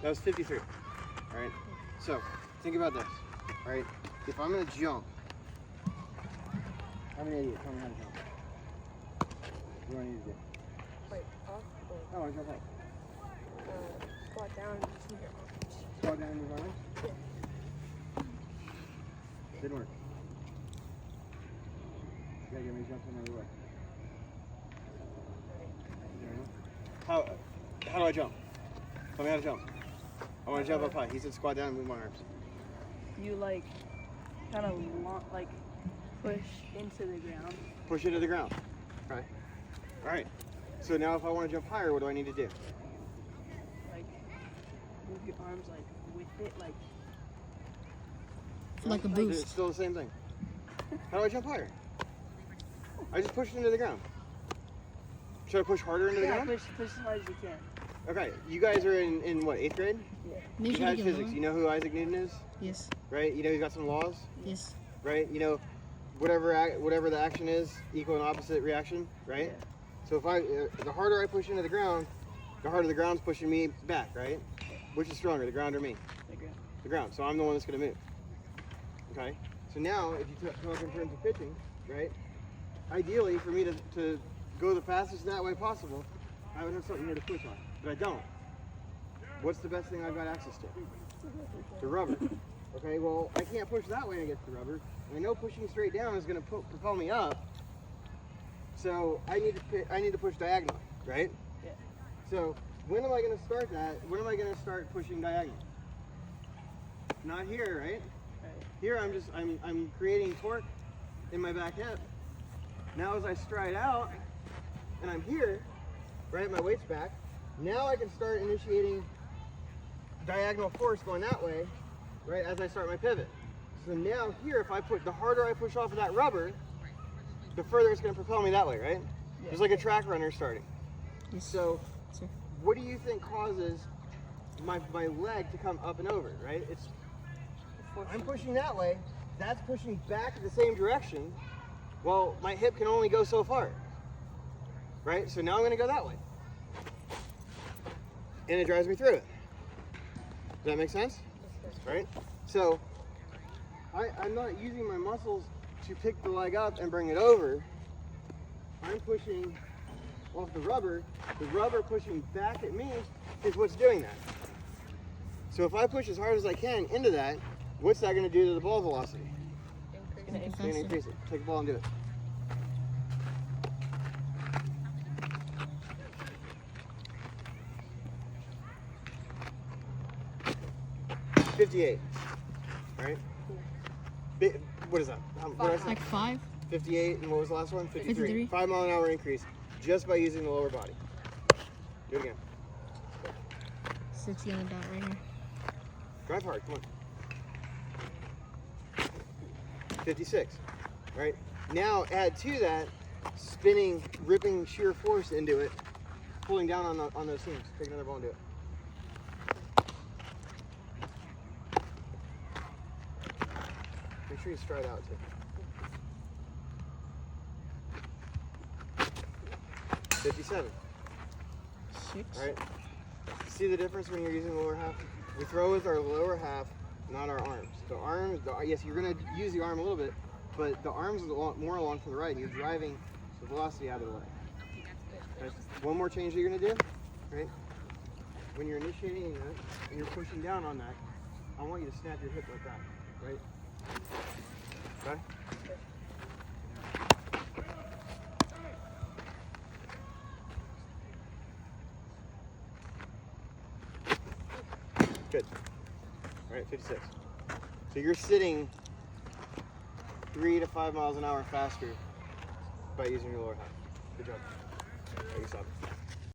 That was 53. All right. So think about this. All right. If I'm gonna jump, I'm an idiot. Tell me how to jump. What do I need to do? Like off Oh, I jump up. squat down and just move your arms. Squat down and move my arms. Didn't work. You gotta get me to jump another way. How do I jump? Tell me how to jump. I want to jump up high. He said squat down and move my arms. You like kind of like push into the ground. Push it to the ground. Right. All right. So now if I want to jump higher, what do I need to do? Like move your arms like with it, like Like a It's boost. still the same thing. How do I jump higher? I just push it into the ground. Should I push harder into the yeah, ground? push as hard as you can. Okay. You guys are in what, 8th grade? Make You sure guys you physics. get You know who Isaac Newton is? Yes. Right? You know he's got some laws? Yes. Right? You know whatever the action is, equal and opposite reaction, right? Yeah. So if the harder I push into the ground, the harder the ground's pushing me back, right? Which is stronger, the ground or me? The ground. The ground. So I'm the one that's going to move. Okay? So now, if you talk in terms of pitching, right? Ideally, for me to go the fastest that way possible, I would have something here to push on. But I don't. What's the best thing I've got access to? The rubber. Okay, well, I can't push that way against the rubber. And I know pushing straight down is going to propel me up. So I need to push diagonal, right? Yeah. So when am I going to start that? When am I going to start pushing diagonal? Not here, right? Right. Here I'm creating torque in my back hip. Now as I stride out and I'm here, right, my weight's back. Now I can start initiating diagonal force going that way, right, as I start my pivot. So now here, the harder I push off of that rubber, the further it's going to propel me that way, right? Yeah. Just like a track runner starting. Yes. So Sir. what do you think causes my leg to come up and over, right? I'm pushing that way, that's pushing back in the same direction. Well, my hip can only go so far, right? So now I'm going to go that way. And it drives me through it. Does that make sense? Right? So I'm not using my muscles to pick the leg up and bring it over. I'm pushing off the rubber pushing back at me is what's doing that. So if I push as hard as I can into that, what's that going to do to the ball velocity? Make it It's going to faster. increase it. Take the ball and do it. $58, right? What is that? What did I say? Like 5. 58, and what was the last one? 53. 53. 5 mile an hour increase just by using the lower body. Do it again. 60 on the dot right here. Drive hard, come on. 56, right? Now add to that, spinning, ripping sheer force into it, pulling down on those seams. Take another ball and do it. Make sure you stride out too. 57. 6. All right. See the difference when you're using the lower half? We throw with our lower half, not our arms. The arms, yes, you're going to use the arm a little bit, but the arms are more along from the right, and you're driving the velocity out of the way. Okay. One more change that you're going to do, right? When you're initiating that and you're pushing down on that, I want you to snap your hip like that, right? Okay? Good. All right, 56. So you're sitting 3 to 5 miles an hour faster by using your lower half. Good job. All right, you stop.